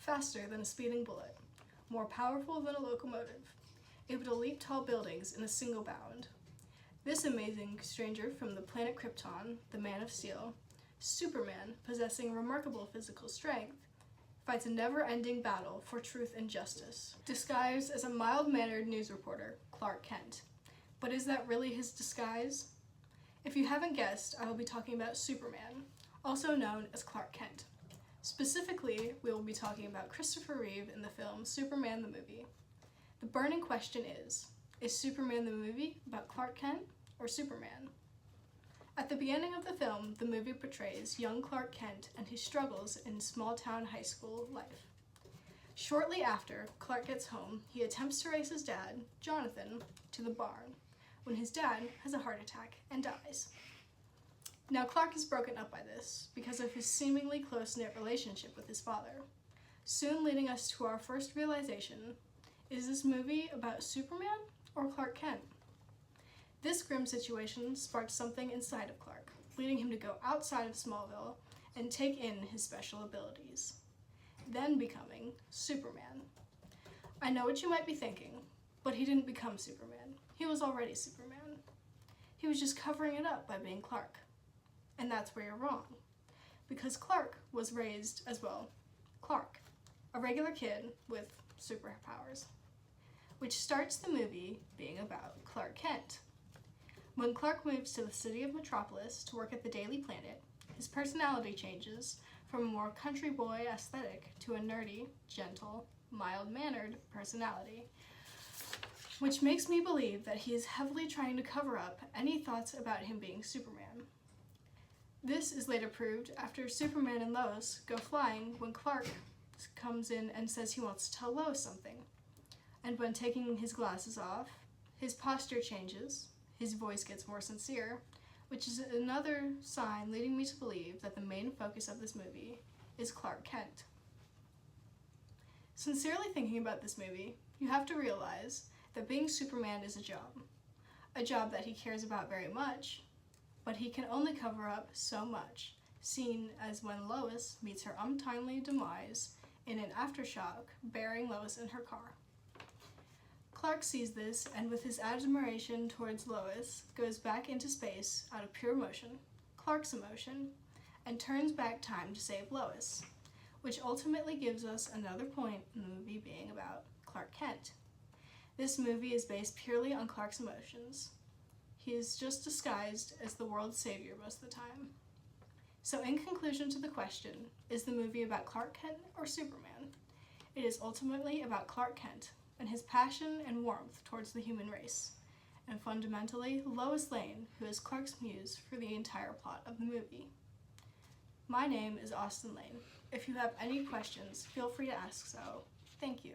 faster than a speeding bullet, more powerful than a locomotive, able to leap tall buildings in a single bound. This amazing stranger from the planet Krypton, the Man of Steel, Superman, possessing remarkable physical strength, fights a never-ending battle for truth and justice, disguised as a mild-mannered news reporter, Clark Kent. But is that really his disguise? If you haven't guessed, I will be talking about Superman, also known as Clark Kent. Specifically, we will be talking about Christopher Reeve in the film Superman the Movie. The burning question is Superman the movie about Clark Kent or Superman? At the beginning of the film, the movie portrays young Clark Kent and his struggles in small-town high school life. Shortly after Clark gets home, he attempts to race his dad, Jonathan, to the barn, when his dad has a heart attack and dies. Now Clark is broken up by this because of his seemingly close-knit relationship with his father, soon leading us to our first realization: is this movie about Superman or Clark Kent? This grim situation sparked something inside of Clark, leading him to go outside of Smallville and take in his special abilities, then becoming Superman. I know what you might be thinking, but he didn't become Superman. He was already Superman. He was just covering it up by being Clark. And that's where you're wrong, because Clark was raised as well, Clark, a regular kid with superpowers, which starts the movie being about Clark Kent. When Clark moves to the city of Metropolis to work at the Daily Planet, his personality changes from a more country boy aesthetic to a nerdy, gentle, mild-mannered personality, which makes me believe that he is heavily trying to cover up any thoughts about him being Superman. This is later proved after Superman and Lois go flying when Clark comes in and says he wants to tell Lois something. And when taking his glasses off, his posture changes, his voice gets more sincere, which is another sign leading me to believe that the main focus of this movie is Clark Kent. Sincerely thinking about this movie, you have to realize that being Superman is a job that he cares about very much, but he can only cover up so much, seen as when Lois meets her untimely demise in an aftershock bearing Lois in her car. Clark sees this and with his admiration towards Lois goes back into space out of pure emotion, Clark's emotion, and turns back time to save Lois, which ultimately gives us another point in the movie being about Clark Kent. This movie is based purely on Clark's emotions. He is just disguised as the world's savior most of the time. So in conclusion to the question, is the movie about Clark Kent or Superman? It is ultimately about Clark Kent and his passion and warmth towards the human race, and fundamentally Lois Lane, who is Clark's muse for the entire plot of the movie. My name is Austin Lane. If you have any questions, feel free to ask so. Thank you.